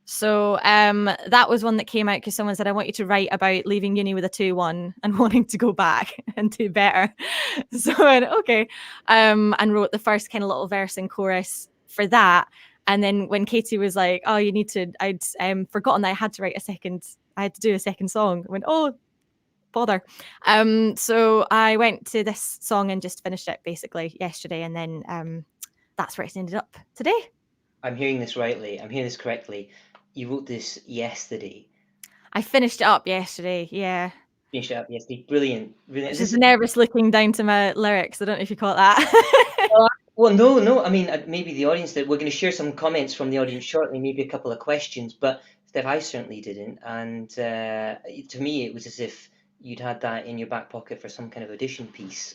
So that was one that came out because someone said, I want you to write about leaving uni with a 2-1 and wanting to go back and do better. So I went, okay, and wrote the first kind of little verse and chorus for that. And then when Katie was like, oh, you need to, I'd forgotten that I had to do a second song. I went, oh, bother. So I went to this song and just finished it basically yesterday. And then that's where it ended up today. I'm hearing this rightly. I'm hearing this correctly. You wrote this yesterday. I finished it up yesterday, yeah. Finished it up yesterday. Brilliant. Brilliant. Just nervous looking down to my lyrics. I don't know if you caught that. Well, no. I mean, maybe the audience did. We're going to share some comments from the audience shortly, maybe a couple of questions. But Steph, I certainly didn't. And to me, it was as if you'd had that in your back pocket for some kind of audition piece.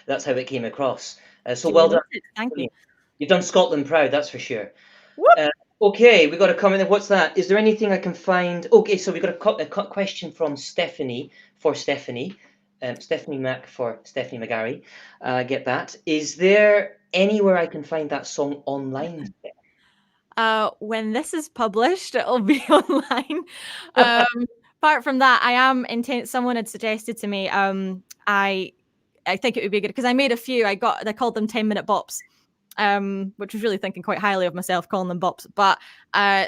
That's how it came across. So well done. Thank you. You've done Scotland proud, that's for sure. Okay, we got a comment. What's that? Is there anything I can find? Okay, so we got a question from Stephanie for Stephanie. Stephanie Mac for Stephanie McGarry. Get that. Is there anywhere I can find that song online? When this is published, it'll be online. Apart from that, I am intent. Someone had suggested to me. I think it would be good because I made a few. I called them 10-minute bops, which was really thinking quite highly of myself calling them bops. But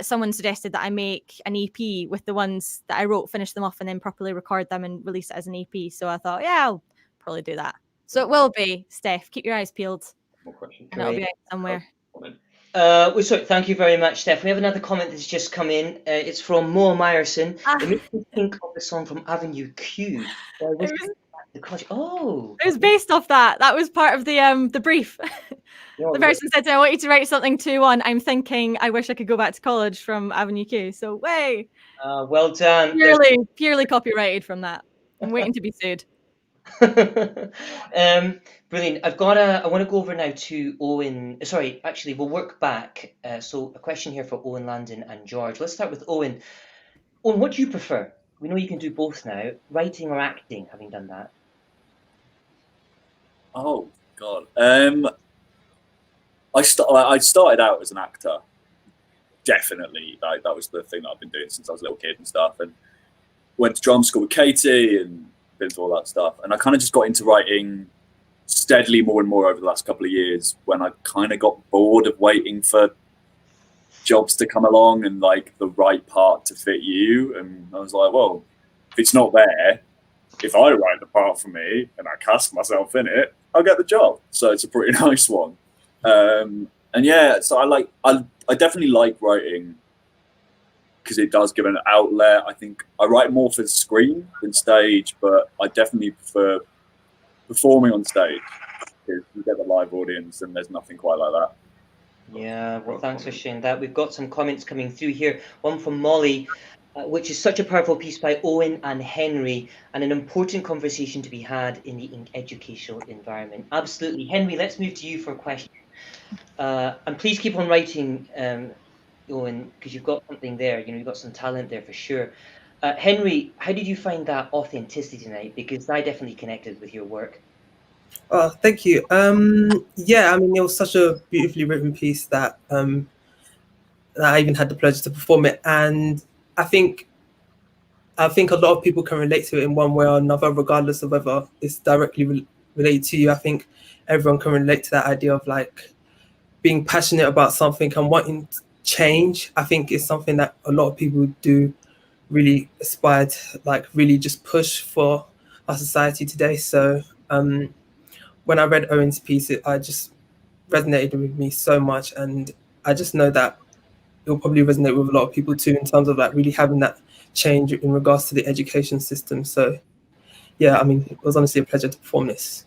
someone suggested that I make an EP with the ones that I wrote, finish them off, and then properly record them and release it as an EP. So I thought, yeah, I'll probably do that. So it will be, Steph. Keep your eyes peeled, and it'll be out somewhere. Sorry, thank you very much, Steph. We have another comment that's just come in. It's from Moa Meyerson. It makes me think of the song from Avenue Q. Oh, it was based off that. That was part of the brief. The person said to me, I want you to write something 2-1. I'm thinking, I wish I could go back to college from Avenue Q. So, way. Well done. Purely copyrighted from that. I'm waiting to be sued. Brilliant. I want to go over now to Owen. Sorry, actually, we'll work back. So a question here for Owen Landon and George. Let's start with Owen. Owen, what do you prefer? We know you can do both now, writing or acting, having done that. Oh, God. I started out as an actor. Definitely. That was the thing that I've been doing since I was a little kid and stuff. And went to drama school with Katie and been through all that stuff. And I kind of just got into writing steadily more and more over the last couple of years when I kind of got bored of waiting for jobs to come along and like the right part to fit you. And I was like, well, if it's not there, if I write the part for me and I cast myself in it, I'll get the job. So it's a pretty nice one. And yeah, so I definitely like writing because it does give an outlet. I think I write more for screen than stage, but I definitely prefer performing on stage because you get the live audience and there's nothing quite like that. Yeah, well, thanks for sharing that. We've got some comments coming through here. One from Molly, which is such a powerful piece by Owen and Henry, and an important conversation to be had in the educational environment. Absolutely. Henry, let's move to you for a question. And please keep on writing, Owen, because you've got something there. You know, you've got some talent there for sure. Henry, how did you find that authenticity tonight? Because I definitely connected with your work. Oh, thank you. Yeah, I mean, it was such a beautifully written piece that I even had the pleasure to perform it, and I think a lot of people can relate to it in one way or another, regardless of whether it's directly related to you. I think everyone can relate to that idea of like being passionate about something and wanting change. I think it's something that a lot of people do really aspire to, like really just push for our society today. So when I read Owen's piece, I just resonated with me so much, and I just know that it will probably resonate with a lot of people too, in terms of like really having that change in regards to the education system. So yeah, I mean, it was honestly a pleasure to perform this.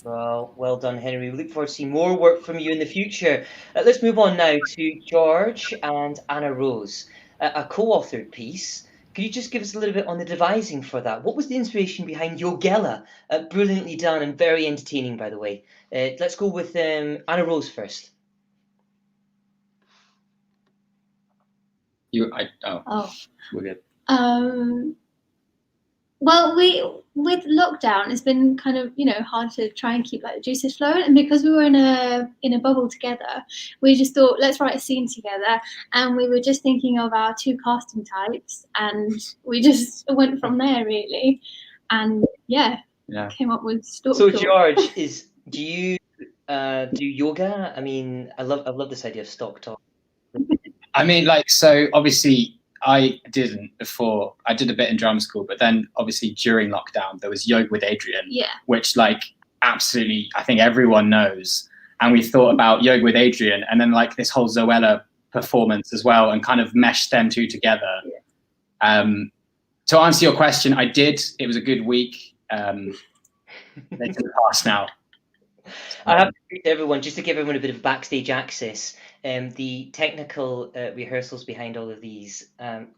Well done, Henry. We look forward to seeing more work from you in the future. Let's move on now to George and Anna Rose, a co-authored piece. Could you just give us a little bit on the devising for that? What was the inspiration behind Yogella? Brilliantly done and very entertaining, by the way. Let's go with Anna Rose first. We're good. Well, with lockdown, it's been kind of, hard to try and keep like the juices flowing, and because we were in a bubble together, we just thought, let's write a scene together, and we were just thinking of our two casting types, and we just went from there really, and came up with Stork. So George, do you do yoga? I mean, I love this idea of stock talk. I mean, so obviously I didn't before. I did a bit in drama school, but then obviously during lockdown, there was Yoga with Adrian, which absolutely, I think everyone knows. And we thought about Yoga with Adrian and then this whole Zoella performance as well, and kind of meshed them two together. To answer your question, I did. It was a good week. They're to the past now. I have to say to everyone, just to give everyone a bit of backstage access, the technical rehearsals behind all of these,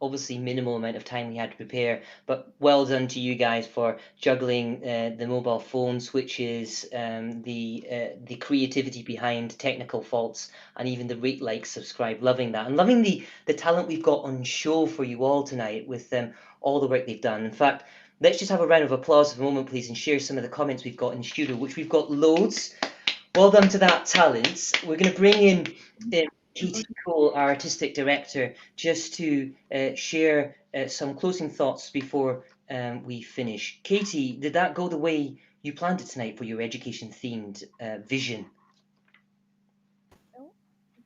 obviously minimal amount of time we had to prepare, but well done to you guys for juggling the mobile phone switches, the creativity behind technical faults, and even the rate, like, subscribe, loving that, and loving the talent we've got on show for you all tonight with all the work they've done. In fact, let's just have a round of applause for a moment, please, and share some of the comments we've got in the studio, which we've got loads. Well done to that talent. We're going to bring in Katie Cole, our artistic director, just to share some closing thoughts before we finish. Katie, did that go the way you planned it tonight for your education-themed vision?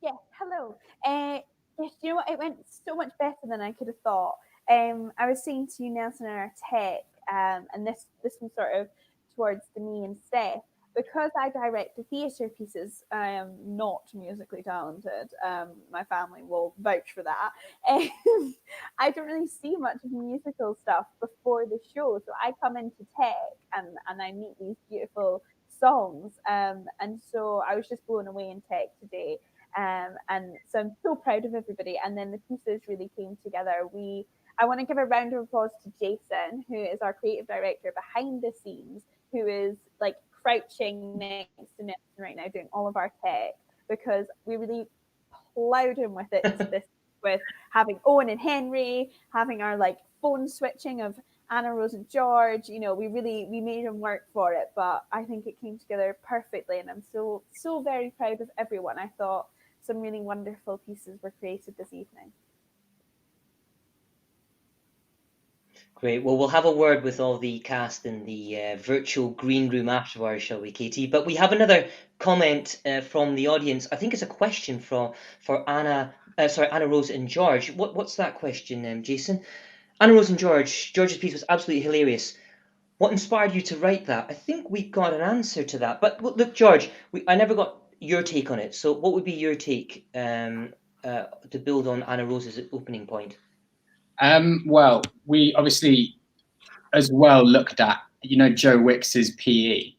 Yes, hello. Yes, you know what? It went so much better than I could have thought. I was saying to you, Nelson, in our tech, and this was sort of towards me and Steph, because I direct the theatre pieces. I am not musically talented. My family will vouch for that. I don't really see much of musical stuff before the show, so I come into tech and I meet these beautiful songs, and so I was just blown away in tech today. And so I'm so proud of everybody. And then the pieces really came together. I want to give a round of applause to Jason, who is our creative director behind the scenes, who is like crouching next to Nelson right now doing all of our tech, because we really plowed him with it into this, with having Owen and Henry, having our like phone switching of Anna, Rose and George. You know, we made him work for it, but I think it came together perfectly, and I'm so very proud of everyone. I thought some really wonderful pieces were created this evening. Great. Well, we'll have a word with all the cast in the virtual green room afterwards, shall we, Katie? But we have another comment from the audience. I think it's a question for Anna, Anna, Rose and George. What's that question, Jason? Anna, Rose and George. George's piece was absolutely hilarious. What inspired you to write that? I think we got an answer to that. But look, George, I never got your take on it. So what would be your take to build on Anna Rose's opening point? Well, we obviously as well looked at, Joe Wicks's PE,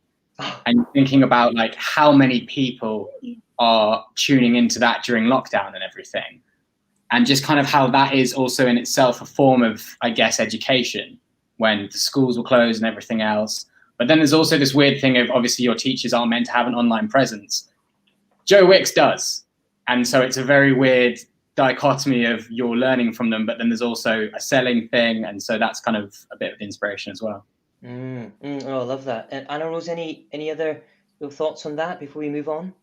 and thinking about like how many people are tuning into that during lockdown and everything, and just kind of how that is also in itself a form of, I guess, education when the schools were closed and everything else. But then there's also this weird thing of, obviously your teachers aren't meant to have an online presence. Joe Wicks does. And so it's a very weird dichotomy of you're learning from them, but then there's also a selling thing, and so that's kind of a bit of inspiration as well. Oh, I love that. And Anna Rose, any other thoughts on that before we move on?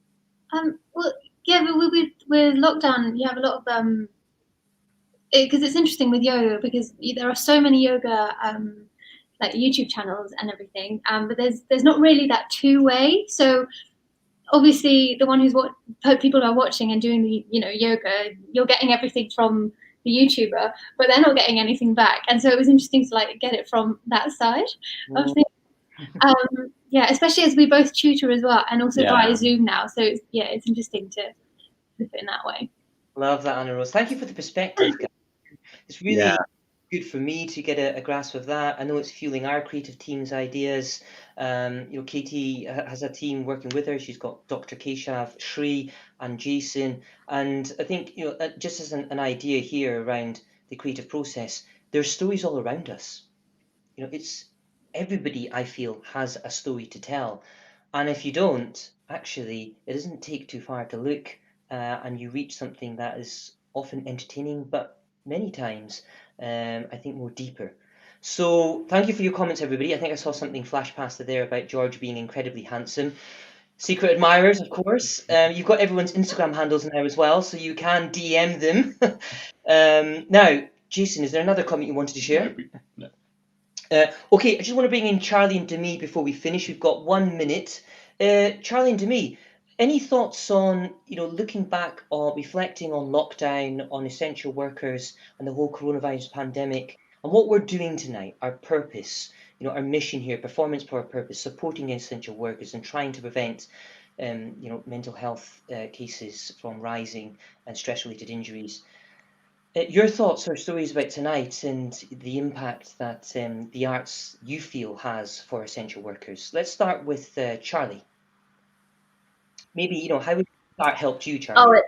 Well, yeah, but with lockdown, you have a lot of because it's interesting with yoga, because there are so many yoga like YouTube channels and everything, but there's not really that two-way. So obviously the one who's what people are watching and doing the yoga, you're getting everything from the YouTuber, but they're not getting anything back. And so it was interesting to like get it from that side of things. Yeah, especially as we both tutor as well, and also via Zoom now. So it's interesting to flip it in that way. Love that, Anna Rose. Thank you for the perspective. It's really good for me to get a grasp of that. I know it's fueling our creative team's ideas. Katie has a team working with her. She's got Dr. Keshav, Shri, and Jason. And I think, just as an idea here around the creative process, there's stories all around us. It's everybody, I feel, has a story to tell. And if you don't, actually, it doesn't take too far to look, and you reach something that is often entertaining, but many times, I think, more deeper. So thank you for your comments, everybody. I think I saw something flash past there about George being incredibly handsome. Secret admirers, of course. You've got everyone's Instagram handles now as well, so you can DM them. Now, Jason, is there another comment you wanted to share? No. Okay, I just want to bring in Charlie and Demi before we finish. We've got 1 minute. Charlie and Demi, any thoughts on, looking back or reflecting on lockdown, on essential workers and the whole coronavirus pandemic, and what we're doing tonight, our purpose, our mission here, performance power purpose, supporting essential workers and trying to prevent, mental health cases from rising and stress-related injuries. Your thoughts or stories about tonight and the impact that the arts you feel has for essential workers. Let's start with Charlie. maybe, you know, how would that helped you, Charlie? Oh,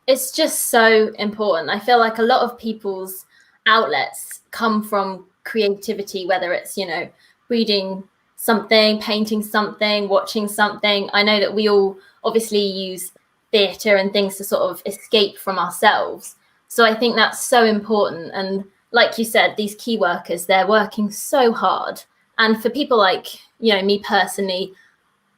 it's just so important. I feel like a lot of people's outlets come from creativity, whether it's, you know, reading something, painting something, watching something. I know that we all obviously use theatre and things to sort of escape from ourselves. So I think that's so important. And like you said, these key workers, they're working so hard. And for people like, you know, me personally,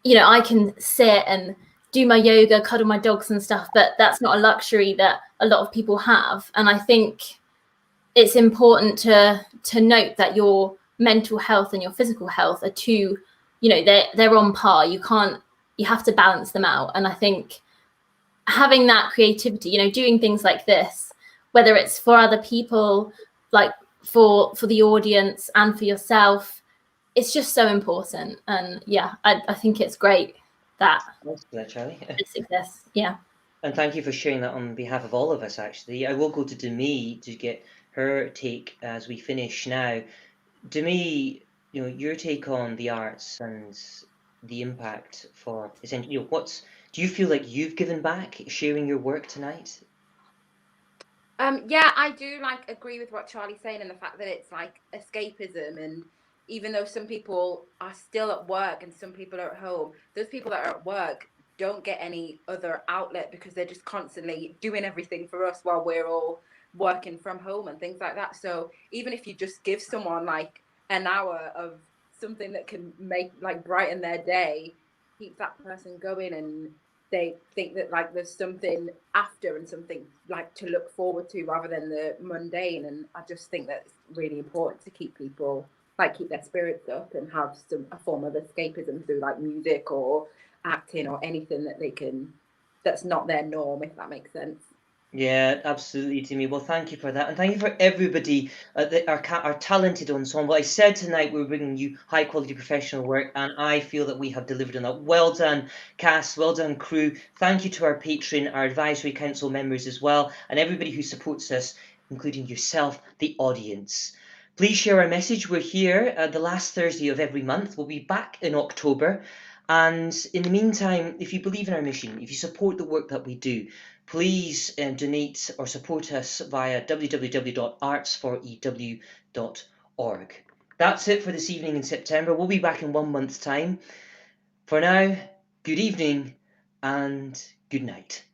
you know, I can sit and do my yoga, cuddle my dogs and stuff, but that's not a luxury that a lot of people have. And I think it's important to note that your mental health and your physical health are two, you know, they're on par. You have to balance them out. And I think having that creativity, you know, doing things like this, whether it's for other people, like for the audience and for yourself, it's just so important. And yeah, I think it's great that Charlie. this exists. Yeah. And thank you for sharing that on behalf of all of us, actually. I will go to Demi to get her take as we finish now. Demi, you know, your take on the arts and the impact for essentially, you know, do you feel like you've given back sharing your work tonight? Yeah, I do agree with what Charlie's saying, and the fact that it's like escapism. And even though some people are still at work and some people are at home, those people that are at work don't get any other outlet because they're just constantly doing everything for us while we're all working from home and things like that. So even if you just give someone like an hour of something that can make brighten their day, keep that person going, and they think that there's something after and something to look forward to rather than the mundane. And I just think that it's really important to keep people keep their spirits up and have a form of escapism through music or acting or anything that they can, that's not their norm, if that makes sense. Yeah, absolutely, Demi. Well, thank you for that. And thank you for everybody, our talented ensemble. I said tonight we're bringing you high quality professional work, and I feel that we have delivered on that. Well done, cast. Well done, crew. Thank you to our patron, our advisory council members as well, and everybody who supports us, including yourself, the audience. Please share our message. We're here the last Thursday of every month. We'll be back in October. And in the meantime, if you believe in our mission, if you support the work that we do, please donate or support us via www.arts4ew.org. That's it for this evening in September. We'll be back in 1 month's time. For now, good evening and good night.